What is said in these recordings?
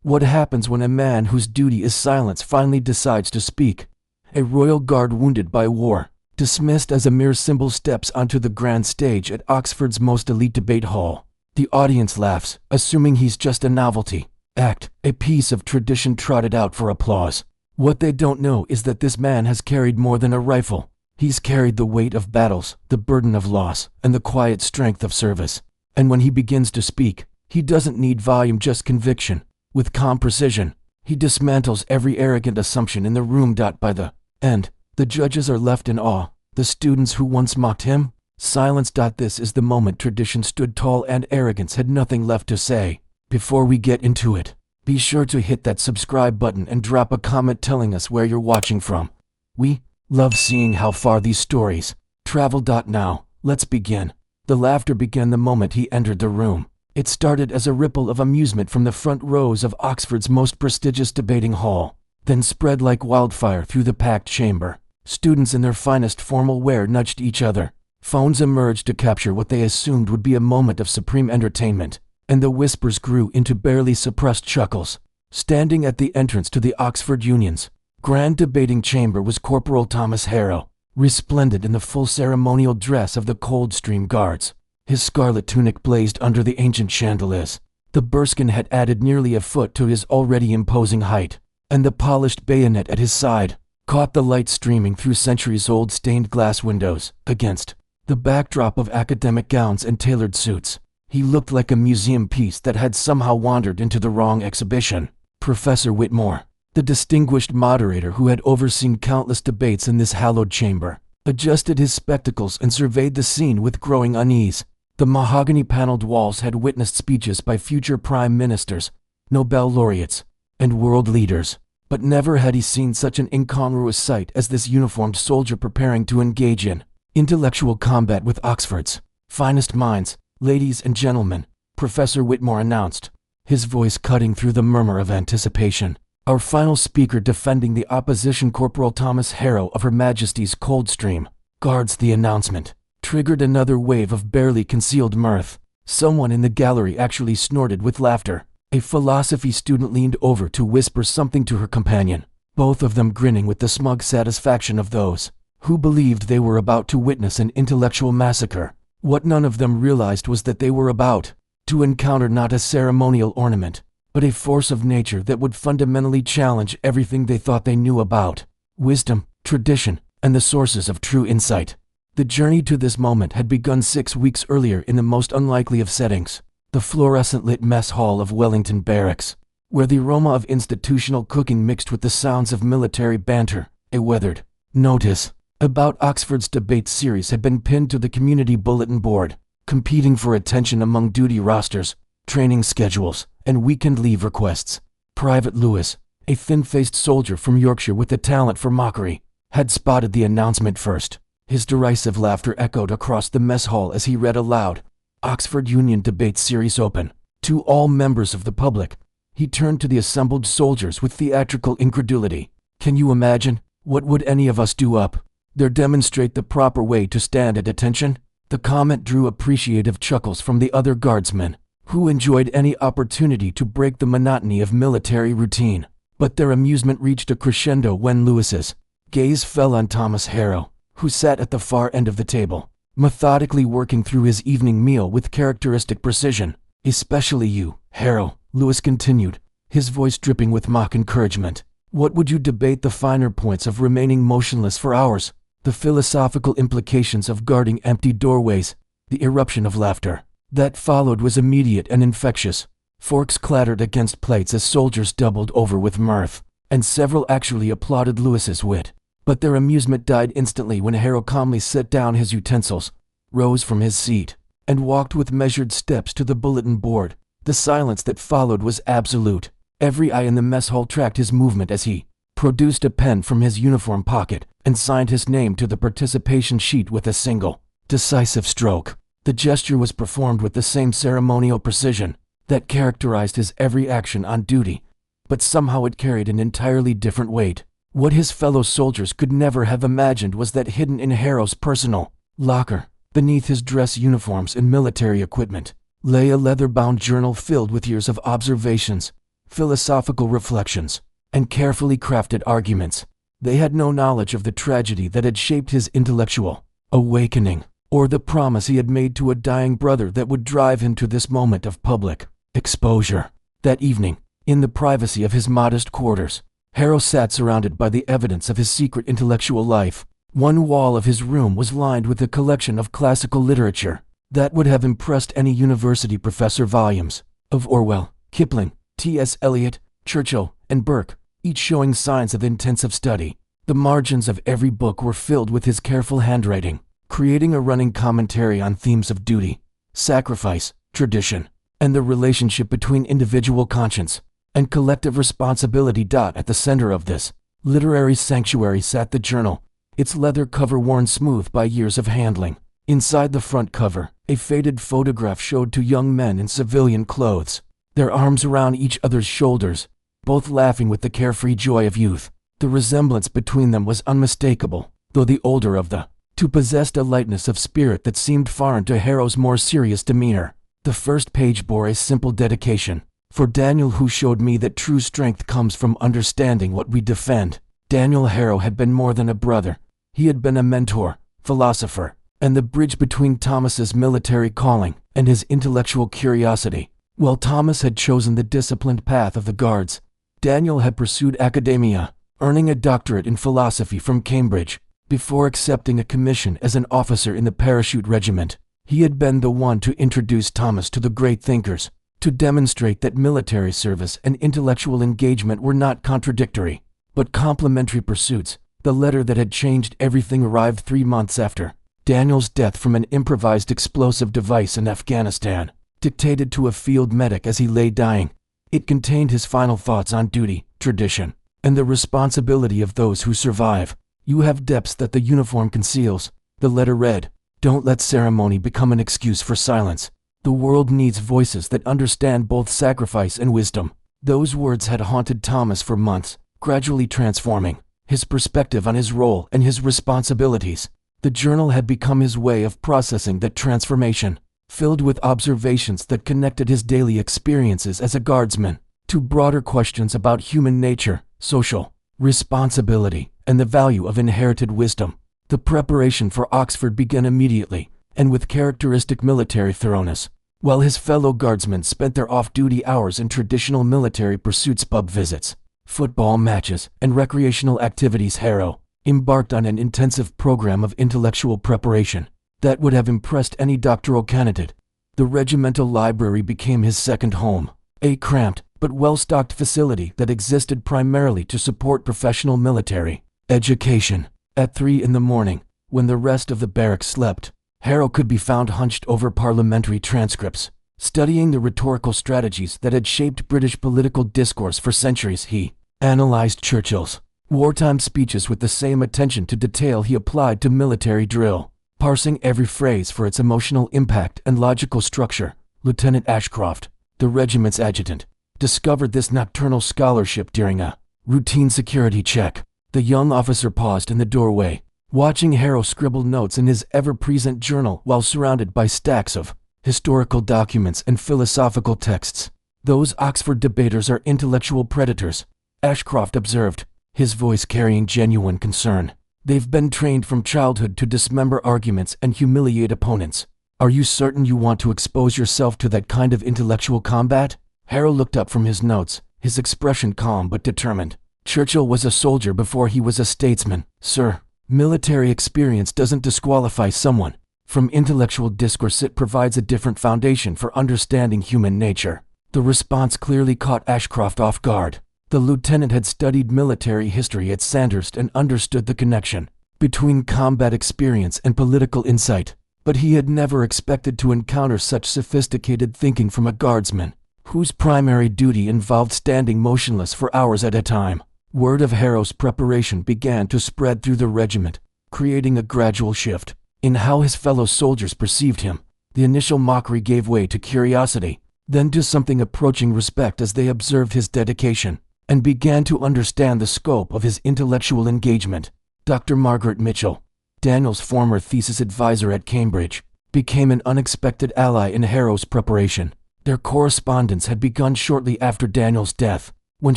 What happens when a man whose duty is silence finally decides to speak? A royal guard wounded by war, dismissed as a mere symbol, steps onto the grand stage at Oxford's most elite debate hall. The audience laughs, assuming he's just a novelty act, a piece of tradition trotted out for applause. What they don't know is that this man has carried more than a rifle. He's carried the weight of battles, the burden of loss, and the quiet strength of service. And when he begins to speak, he doesn't need volume, just conviction. With calm precision, he dismantles every arrogant assumption in the room. By the end, the judges are left in awe. The students who once mocked him, silence. This is the moment tradition stood tall and arrogance had nothing left to say. Before we get into it, be sure to hit that subscribe button and drop a comment telling us where you're watching from. We love seeing how far these stories travel. Now, let's begin. The laughter began the moment he entered the room. It started as a ripple of amusement from the front rows of Oxford's most prestigious debating hall, then spread like wildfire through the packed chamber. Students in their finest formal wear nudged each other. Phones emerged to capture what they assumed would be a moment of supreme entertainment, and the whispers grew into barely suppressed chuckles. Standing at the entrance to the Oxford Union's grand debating chamber was Corporal Thomas Harrow, resplendent in the full ceremonial dress of the Coldstream Guards. His scarlet tunic blazed under the ancient chandeliers. The burskin had added nearly a foot to his already imposing height, and the polished bayonet at his side caught the light streaming through centuries-old stained glass windows. Against the backdrop of academic gowns and tailored suits, he looked like a museum piece that had somehow wandered into the wrong exhibition. Professor Whitmore, the distinguished moderator who had overseen countless debates in this hallowed chamber, adjusted his spectacles and surveyed the scene with growing unease. The mahogany-paneled walls had witnessed speeches by future prime ministers, Nobel laureates, and world leaders, but never had he seen such an incongruous sight as this uniformed soldier preparing to engage in intellectual combat with Oxford's finest minds. "Ladies and gentlemen," Professor Whitmore announced, his voice cutting through the murmur of anticipation. "Our final speaker defending the opposition, Corporal Thomas Harrow of Her Majesty's Coldstream Guards." The announcement triggered another wave of barely concealed mirth. Someone in the gallery actually snorted with laughter. A philosophy student leaned over to whisper something to her companion, both of them grinning with the smug satisfaction of those who believed they were about to witness an intellectual massacre. What none of them realized was that they were about to encounter not a ceremonial ornament, but a force of nature that would fundamentally challenge everything they thought they knew about wisdom, tradition, and the sources of true insight. The journey to this moment had begun 6 weeks earlier in the most unlikely of settings, the fluorescent-lit mess hall of Wellington Barracks, where the aroma of institutional cooking mixed with the sounds of military banter. A weathered notice about Oxford's debate series had been pinned to the community bulletin board, competing for attention among duty rosters, training schedules, and weekend leave requests. Private Lewis, a thin-faced soldier from Yorkshire with a talent for mockery, had spotted the announcement first. His derisive laughter echoed across the mess hall as he read aloud, "Oxford Union Debate Series open to all members of the public." He turned to the assembled soldiers with theatrical incredulity. "Can you imagine? What would any of us do up there demonstrate the proper way to stand at attention?" The comment drew appreciative chuckles from the other guardsmen, who enjoyed any opportunity to break the monotony of military routine. But their amusement reached a crescendo when Lewis's gaze fell on Thomas Harrow, who sat at the far end of the table, methodically working through his evening meal with characteristic precision. "Especially you, Harrow," Lewis continued, his voice dripping with mock encouragement. "What would you debate the finer points of remaining motionless for hours? The philosophical implications of guarding empty doorways?" The eruption of laughter that followed was immediate and infectious. Forks clattered against plates as soldiers doubled over with mirth, and several actually applauded Lewis's wit. But their amusement died instantly when Harrow calmly set down his utensils, rose from his seat, and walked with measured steps to the bulletin board. The silence that followed was absolute. Every eye in the mess hall tracked his movement as he produced a pen from his uniform pocket and signed his name to the participation sheet with a single, decisive stroke. The gesture was performed with the same ceremonial precision that characterized his every action on duty, but somehow it carried an entirely different weight. What his fellow soldiers could never have imagined was that hidden in Harrow's personal locker, beneath his dress uniforms and military equipment, lay a leather-bound journal filled with years of observations, philosophical reflections, and carefully crafted arguments. They had no knowledge of the tragedy that had shaped his intellectual awakening, or the promise he had made to a dying brother that would drive him to this moment of public exposure. That evening, in the privacy of his modest quarters, Harrow sat surrounded by the evidence of his secret intellectual life. One wall of his room was lined with a collection of classical literature that would have impressed any university professor. Volumes of Orwell, Kipling, T.S. Eliot, Churchill, and Burke, each showing signs of intensive study. The margins of every book were filled with his careful handwriting, creating a running commentary on themes of duty, sacrifice, tradition, and the relationship between individual conscience and collective responsibility. At the center of this literary sanctuary sat the journal, its leather cover worn smooth by years of handling. Inside the front cover, a faded photograph showed two young men in civilian clothes, their arms around each other's shoulders, both laughing with the carefree joy of youth. The resemblance between them was unmistakable, though the older of the two possessed a lightness of spirit that seemed foreign to Harrow's more serious demeanor. The first page bore a simple dedication: "For Daniel, who showed me that true strength comes from understanding what we defend." Daniel Harrow had been more than a brother. He had been a mentor, philosopher, and the bridge between Thomas's military calling and his intellectual curiosity. While Thomas had chosen the disciplined path of the Guards, Daniel had pursued academia, earning a doctorate in philosophy from Cambridge. Before accepting a commission as an officer in the parachute regiment, he had been the one to introduce Thomas to the great thinkers, to demonstrate that military service and intellectual engagement were not contradictory, but complementary pursuits. The letter that had changed everything arrived 3 months after Daniel's death from an improvised explosive device in Afghanistan, dictated to a field medic as he lay dying. It contained his final thoughts on duty, tradition, and the responsibility of those who survive. "You have depths that the uniform conceals," the letter read. "Don't let ceremony become an excuse for silence. The world needs voices that understand both sacrifice and wisdom." Those words had haunted Thomas for months, gradually transforming his perspective on his role and his responsibilities. The journal had become his way of processing that transformation, filled with observations that connected his daily experiences as a guardsman to broader questions about human nature, social responsibility, and the value of inherited wisdom. The preparation for Oxford began immediately, and with characteristic military thoroughness. While his fellow guardsmen spent their off-duty hours in traditional military pursuits, pub visits, football matches, and recreational activities, Harrow embarked on an intensive program of intellectual preparation that would have impressed any doctoral candidate. The regimental library became his second home, a cramped but well-stocked facility that existed primarily to support professional military education. At 3 in the morning, when the rest of the barracks slept, Harrow could be found hunched over parliamentary transcripts, studying the rhetorical strategies that had shaped British political discourse for centuries. He analyzed Churchill's wartime speeches with the same attention to detail he applied to military drill, parsing every phrase for its emotional impact and logical structure. Lieutenant Ashcroft, the regiment's adjutant, discovered this nocturnal scholarship during a routine security check. The young officer paused in the doorway, watching Harrow scribble notes in his ever-present journal while surrounded by stacks of historical documents and philosophical texts. "Those Oxford debaters are intellectual predators," Ashcroft observed, his voice carrying genuine concern. "They've been trained from childhood to dismember arguments and humiliate opponents. Are you certain you want to expose yourself to that kind of intellectual combat?" Harrow looked up from his notes, his expression calm but determined. "Churchill was a soldier before he was a statesman, sir. Military experience doesn't disqualify someone from intellectual discourse. It provides a different foundation for understanding human nature." The response clearly caught Ashcroft off guard. The lieutenant had studied military history at Sandhurst and understood the connection between combat experience and political insight, but he had never expected to encounter such sophisticated thinking from a guardsman whose primary duty involved standing motionless for hours at a time. Word of Harrow's preparation began to spread through the regiment, creating a gradual shift in how his fellow soldiers perceived him. The initial mockery gave way to curiosity, then to something approaching respect as they observed his dedication and began to understand the scope of his intellectual engagement. Dr. Margaret Mitchell, Daniel's former thesis advisor at Cambridge, became an unexpected ally in Harrow's preparation. Their correspondence had begun shortly after Daniel's death, when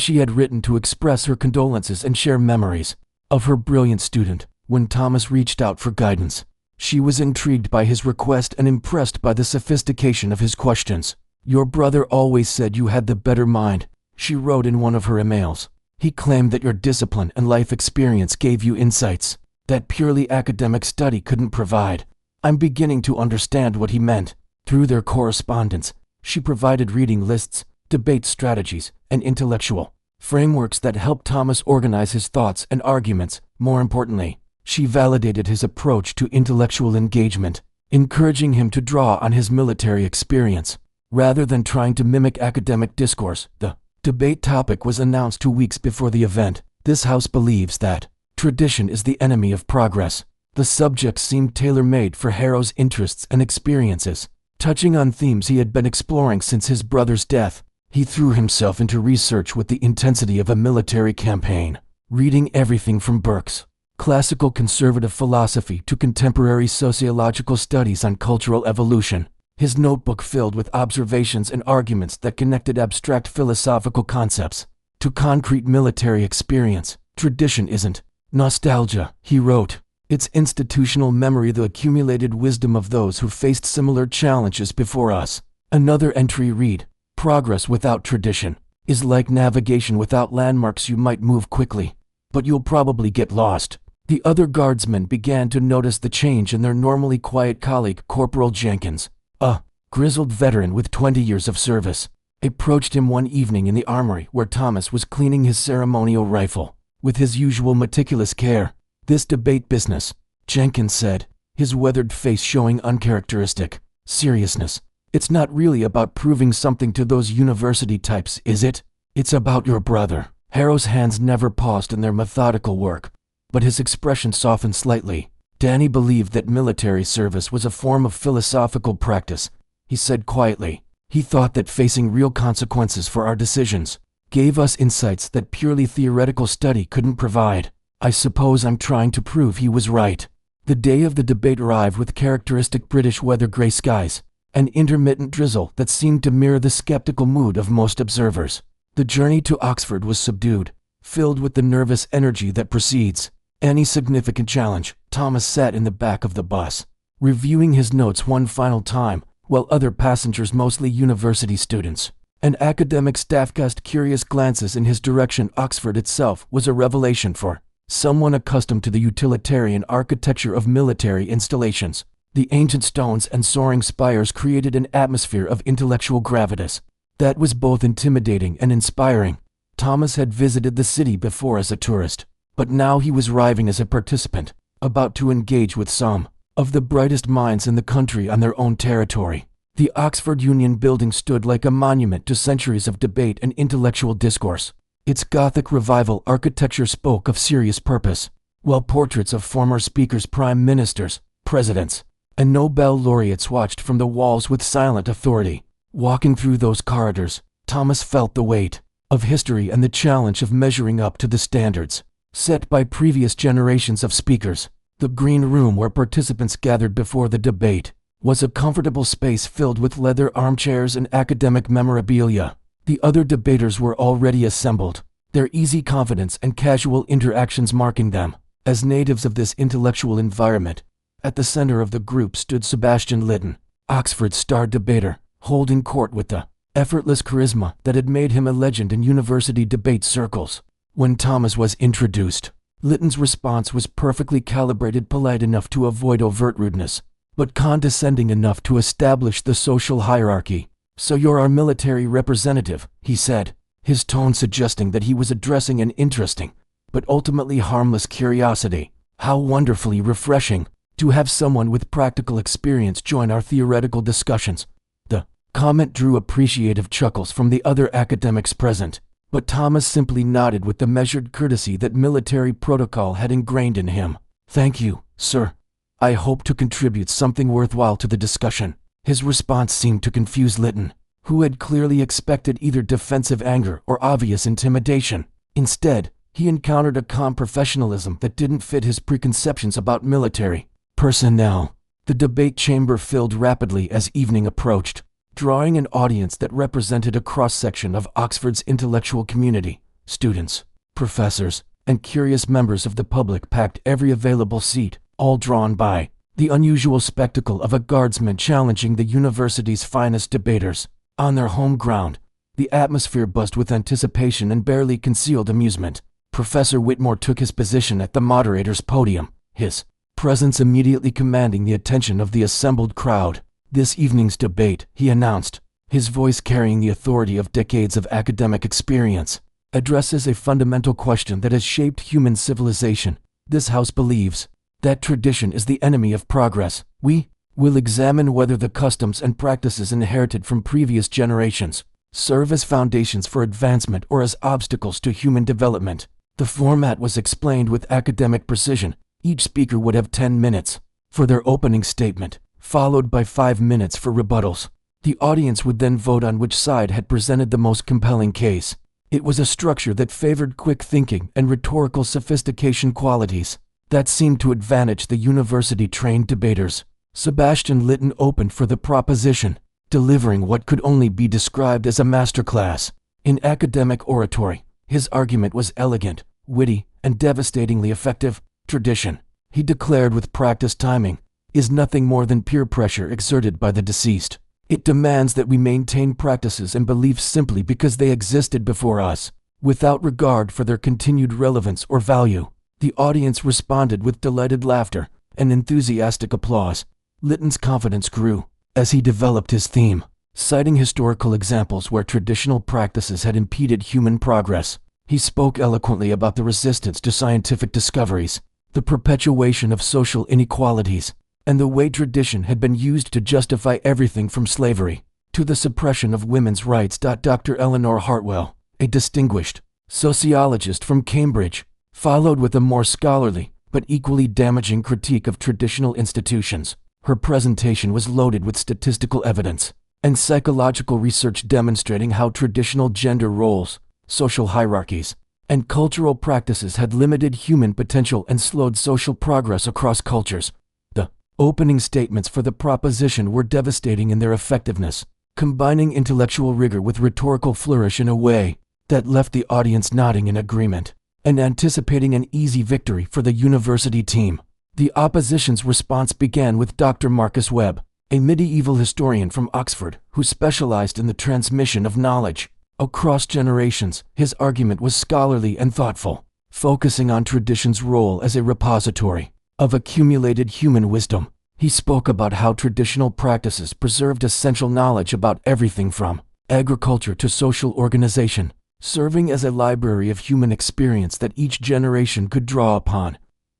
she had written to express her condolences and share memories of her brilliant student. When Thomas reached out for guidance, she was intrigued by his request and impressed by the sophistication of his questions. "Your brother always said you had the better mind," she wrote in one of her emails. "He claimed that your discipline and life experience gave you insights that purely academic study couldn't provide. I'm beginning to understand what he meant." Through their correspondence, she provided reading lists, debate strategies, and intellectual frameworks that helped Thomas organize his thoughts and arguments. More importantly, she validated his approach to intellectual engagement, encouraging him to draw on his military experience rather than trying to mimic academic discourse. The debate topic was announced 2 weeks before the event. "This house believes that tradition is the enemy of progress." The subject seemed tailor-made for Harrow's interests and experiences. Touching on themes he had been exploring since his brother's death, he threw himself into research with the intensity of a military campaign, reading everything from Burke's classical conservative philosophy to contemporary sociological studies on cultural evolution. His notebook filled with observations and arguments that connected abstract philosophical concepts to concrete military experience. "Tradition isn't nostalgia," he wrote. "It's institutional memory, the accumulated wisdom of those who faced similar challenges before us." Another entry read, "Progress without tradition is like navigation without landmarks. You might move quickly, but you'll probably get lost." The other guardsmen began to notice the change in their normally quiet colleague. Corporal Jenkins, a grizzled veteran with 20 years of service, approached him one evening in the armory where Thomas was cleaning his ceremonial rifle. With his usual meticulous care, "This debate business," Jenkins said, his weathered face showing uncharacteristic seriousness. "It's not really about proving something to those university types, is it? It's about your brother." Harrow's hands never paused in their methodical work, but his expression softened slightly. "Danny believed that military service was a form of philosophical practice," he said quietly. "He thought that facing real consequences for our decisions gave us insights that purely theoretical study couldn't provide. I suppose I'm trying to prove he was right." The day of the debate arrived with characteristic British weather: gray skies, an intermittent drizzle that seemed to mirror the skeptical mood of most observers. The journey to Oxford was subdued, filled with the nervous energy that precedes any significant challenge. Thomas sat in the back of the bus, reviewing his notes one final time, while other passengers, mostly university students and academic staff, cast curious glances in his direction. Oxford itself was a revelation for someone accustomed to the utilitarian architecture of military installations. The ancient stones and soaring spires created an atmosphere of intellectual gravitas that was both intimidating and inspiring. Thomas had visited the city before as a tourist, but now he was arriving as a participant, about to engage with some of the brightest minds in the country on their own territory. The Oxford Union building stood like a monument to centuries of debate and intellectual discourse. Its Gothic Revival architecture spoke of serious purpose, while portraits of former speakers, prime ministers, presidents, and Nobel laureates watched from the walls with silent authority. Walking through those corridors, Thomas felt the weight of history and the challenge of measuring up to the standards set by previous generations of speakers. The green room where participants gathered before the debate was a comfortable space filled with leather armchairs and academic memorabilia. The other debaters were already assembled, their easy confidence and casual interactions marking them as natives of this intellectual environment. At the center of the group stood Sebastian Lytton, Oxford's star debater, holding court with the effortless charisma that had made him a legend in university debate circles. When Thomas was introduced, Lytton's response was perfectly calibrated, polite enough to avoid overt rudeness, but condescending enough to establish the social hierarchy. "So you're our military representative," he said, his tone suggesting that he was addressing an interesting, but ultimately harmless curiosity. "How wonderfully refreshing to have someone with practical experience join our theoretical discussions." The comment drew appreciative chuckles from the other academics present, but Thomas simply nodded with the measured courtesy that military protocol had ingrained in him. "Thank you, sir. I hope to contribute something worthwhile to the discussion." His response seemed to confuse Lytton, who had clearly expected either defensive anger or obvious intimidation. Instead, he encountered a calm professionalism that didn't fit his preconceptions about military personnel. The debate chamber filled rapidly as evening approached. drawing an audience that represented a cross-section of Oxford's intellectual community. Students, professors, and curious members of the public packed every available seat, all drawn by the unusual spectacle of a guardsman challenging the university's finest debaters. On their home ground, the atmosphere buzzed with anticipation and barely concealed amusement. Professor Whitmore took his position at the moderator's podium, his presence immediately commanding the attention of the assembled crowd. "This evening's debate," he announced, his voice carrying the authority of decades of academic experience, "addresses a fundamental question that has shaped human civilization. This house believes that tradition is the enemy of progress. We will examine whether the customs and practices inherited from previous generations serve as foundations for advancement or as obstacles to human development." The format was explained with academic precision. Each speaker would have 10 minutes for their opening statement, followed by 5 minutes for rebuttals. The audience would then vote on which side had presented the most compelling case. It was a structure that favored quick thinking and rhetorical sophistication qualities that seemed to advantage the university-trained debaters. Sebastian Lytton opened for the proposition, delivering what could only be described as a masterclass in academic oratory. His argument was elegant, witty, and devastatingly effective. Tradition, he declared with practiced timing, is nothing more than peer pressure exerted by the deceased. It demands that we maintain practices and beliefs simply because they existed before us, without regard for their continued relevance or value. The audience responded with delighted laughter and enthusiastic applause. Lytton's confidence grew as he developed his theme, citing historical examples where traditional practices had impeded human progress. He spoke eloquently about the resistance to scientific discoveries, the perpetuation of social inequalities, and the way tradition had been used to justify everything from slavery to the suppression of women's rights. Dr. Eleanor Hartwell, a distinguished sociologist from Cambridge, followed with a more scholarly but equally damaging critique of traditional institutions. Her presentation was loaded with statistical evidence and psychological research demonstrating how traditional gender roles, social hierarchies, and cultural practices had limited human potential and slowed social progress across cultures. The opening statements for the proposition were devastating in their effectiveness, combining intellectual rigor with rhetorical flourish in a way that left the audience nodding in agreement and anticipating an easy victory for the university team. The opposition's response began with Dr. Marcus Webb, a medieval historian from Oxford who specialized in the transmission of knowledge across generations. His argument was scholarly and thoughtful, focusing on tradition's role as a repository of accumulated human wisdom. He spoke about how traditional practices preserved essential knowledge about everything from agriculture to social organization, serving as a library of human experience that each generation could draw upon.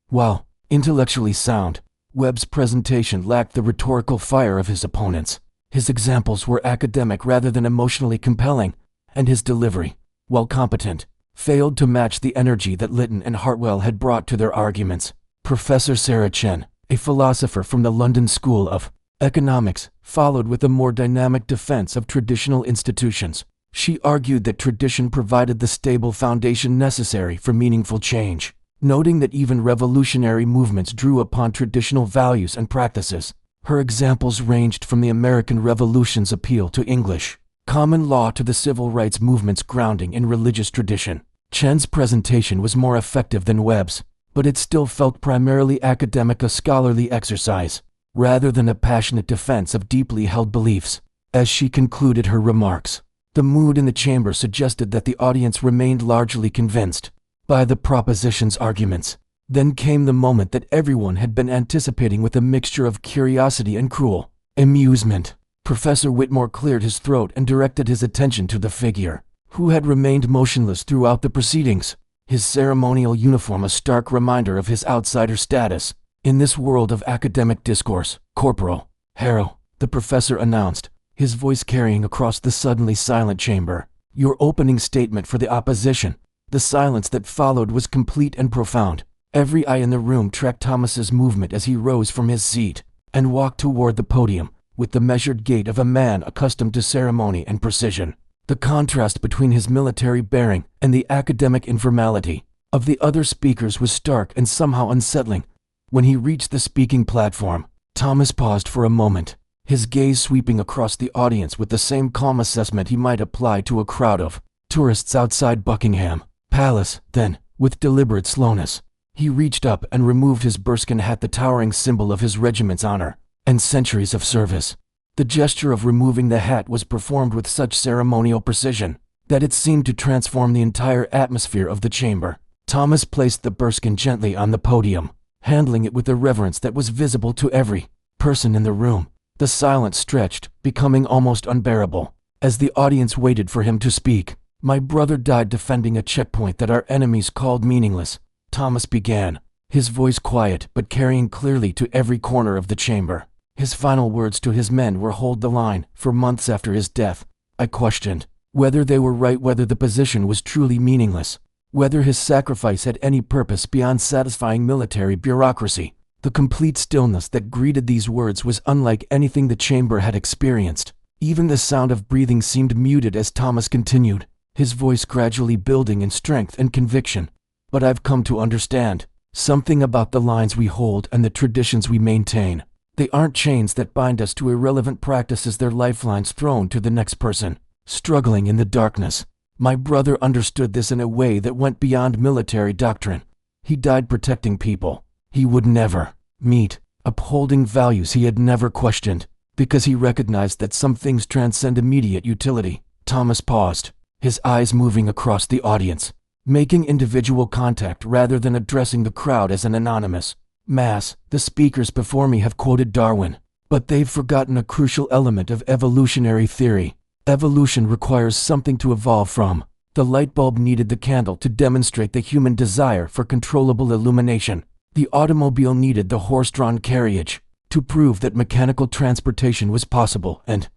While intellectually sound, Webb's presentation lacked the rhetorical fire of his opponents. His examples were academic rather than emotionally compelling, and his delivery, while competent, failed to match the energy that Lytton and Hartwell had brought to their arguments. Professor Sarah Chen, a philosopher from the London School of Economics, followed with a more dynamic defense of traditional institutions. She argued that tradition provided the stable foundation necessary for meaningful change, noting that even revolutionary movements drew upon traditional values and practices. Her examples ranged from the American Revolution's appeal to English common law to the civil rights movement's grounding in religious tradition. Chen's presentation was more effective than Webb's, but it still felt primarily academic, a scholarly exercise, rather than a passionate defense of deeply held beliefs. As she concluded her remarks, the mood in the chamber suggested that the audience remained largely convinced by the proposition's arguments. Then came the moment that everyone had been anticipating with a mixture of curiosity and cruel amusement. Professor Whitmore cleared his throat and directed his attention to the figure, who had remained motionless throughout the proceedings, his ceremonial uniform a stark reminder of his outsider status in this world of academic discourse. "Corporal Harrow," the professor announced, his voice carrying across the suddenly silent chamber, "your opening statement for the opposition." The silence that followed was complete and profound. Every eye in the room tracked Thomas's movement as he rose from his seat and walked toward the podium with the measured gait of a man accustomed to ceremony and precision. The contrast between his military bearing and the academic informality of the other speakers was stark and somehow unsettling. When he reached the speaking platform, Thomas paused for a moment, his gaze sweeping across the audience with the same calm assessment he might apply to a crowd of tourists outside Buckingham Palace. Then, with deliberate slowness, he reached up and removed his bearskin hat, the towering symbol of his regiment's honor and centuries of service. The gesture of removing the hat was performed with such ceremonial precision that it seemed to transform the entire atmosphere of the chamber. Thomas placed the bearskin gently on the podium, handling it with a reverence that was visible to every person in the room. The silence stretched, becoming almost unbearable, as the audience waited for him to speak. "My brother died defending a checkpoint that our enemies called meaningless," Thomas began, his voice quiet but carrying clearly to every corner of the chamber. His final words to his men were, "Hold the line." For months after his death, I questioned whether they were right, whether the position was truly meaningless, whether his sacrifice had any purpose beyond satisfying military bureaucracy. The complete stillness that greeted these words was unlike anything the chamber had experienced. Even the sound of breathing seemed muted as Thomas continued, his voice gradually building in strength and conviction. "But I've come to understand something about the lines we hold and the traditions we maintain. They aren't chains that bind us to irrelevant practices, they're lifelines thrown to the next person struggling in the darkness." My brother understood this in a way that went beyond military doctrine. He died protecting people he would never meet, upholding values he had never questioned, because he recognized that some things transcend immediate utility. Thomas paused, his eyes moving across the audience, making individual contact rather than addressing the crowd as an anonymous mass. "The speakers before me have quoted Darwin, but they've forgotten a crucial element of evolutionary theory. Evolution requires something to evolve from. The light bulb needed the candle to demonstrate the human desire for controllable illumination. The automobile needed the horse-drawn carriage to prove that mechanical transportation was possible, and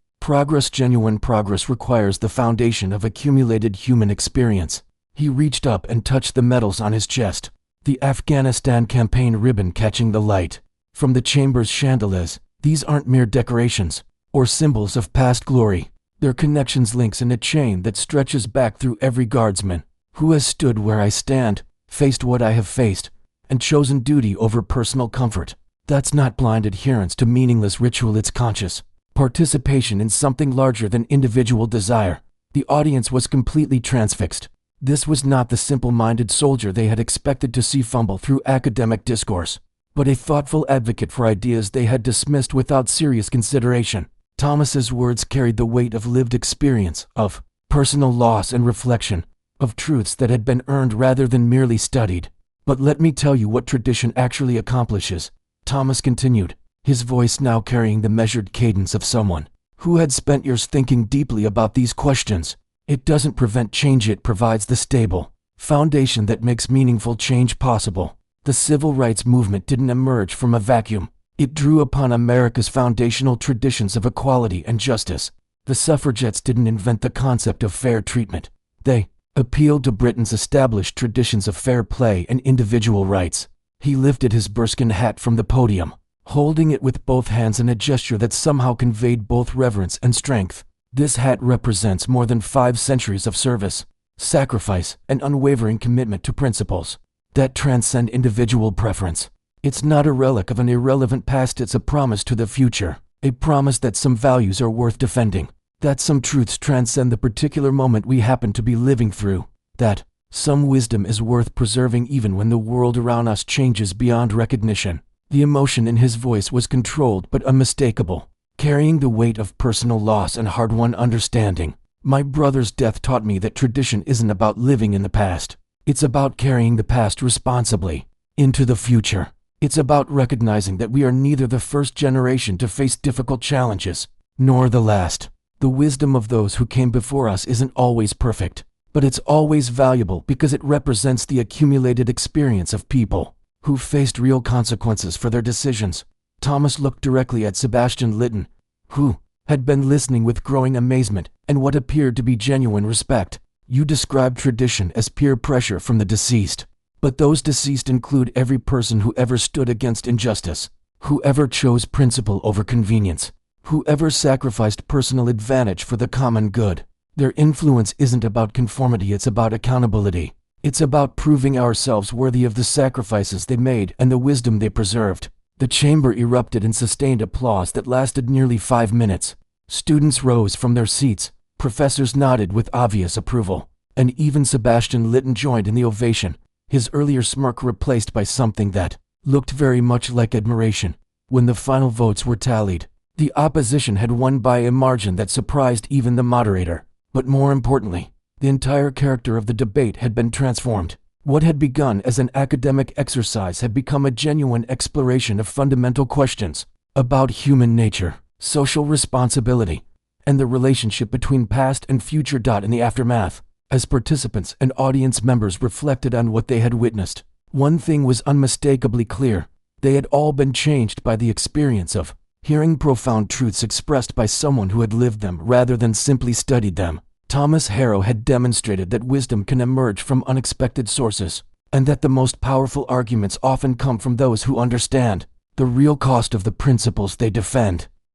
genuine progress requires the foundation of accumulated human experience." He reached up and touched the medals on his chest, the Afghanistan campaign ribbon catching the light from the chamber's chandeliers. "These aren't mere decorations or symbols of past glory. They're connections, links in a chain that stretches back through every guardsman who has stood where I stand, faced what I have faced, and chosen duty over personal comfort. That's not blind adherence to meaningless ritual, it's conscious participation in something larger than individual desire." The audience was completely transfixed. This was not the simple-minded soldier they had expected to see fumble through academic discourse, but a thoughtful advocate for ideas they had dismissed without serious consideration. Thomas's words carried the weight of lived experience, of personal loss and reflection, of truths that had been earned rather than merely studied. "But let me tell you what tradition actually accomplishes," Thomas continued, his voice now carrying the measured cadence of someone who had spent years thinking deeply about these questions. "It doesn't prevent change, it provides the stable foundation that makes meaningful change possible." The civil rights movement didn't emerge from a vacuum. It drew upon America's foundational traditions of equality and justice. The suffragettes didn't invent the concept of fair treatment. They appealed to Britain's established traditions of fair play and individual rights. He lifted his bearskin hat from the podium, holding it with both hands in a gesture that somehow conveyed both reverence and strength. "This hat represents more than 5 centuries of service, sacrifice, and unwavering commitment to principles that transcend individual preference. It's not a relic of an irrelevant past, it's a promise to the future, a promise that some values are worth defending, that some truths transcend the particular moment we happen to be living through, that some wisdom is worth preserving even when the world around us changes beyond recognition." The emotion in his voice was controlled but unmistakable, carrying the weight of personal loss and hard-won understanding. "My brother's death taught me that tradition isn't about living in the past. It's about carrying the past responsibly into the future. It's about recognizing that we are neither the first generation to face difficult challenges, nor the last. The wisdom of those who came before us isn't always perfect, but it's always valuable because it represents the accumulated experience of people who faced real consequences for their decisions." Thomas looked directly at Sebastian Lytton, who had been listening with growing amazement and what appeared to be genuine respect. "You described tradition as peer pressure from the deceased. But those deceased include every person who ever stood against injustice, who ever chose principle over convenience, who ever sacrificed personal advantage for the common good. Their influence isn't about conformity, it's about accountability. It's about proving ourselves worthy of the sacrifices they made and the wisdom they preserved. The chamber erupted in sustained applause that lasted nearly 5 minutes. Students rose from their seats, professors nodded with obvious approval, and even Sebastian Lytton joined in the ovation, his earlier smirk replaced by something that looked very much like admiration. When the final votes were tallied, the opposition had won by a margin that surprised even the moderator. But more importantly, the entire character of the debate had been transformed. What had begun as an academic exercise had become a genuine exploration of fundamental questions about human nature, social responsibility, and the relationship between past and future. In the aftermath, as participants and audience members reflected on what they had witnessed, one thing was unmistakably clear: they had all been changed by the experience of hearing profound truths expressed by someone who had lived them rather than simply studied them. Thomas Harrow had demonstrated that wisdom can emerge from unexpected sources, and that the most powerful arguments often come from those who understand the real cost of the principles they defend.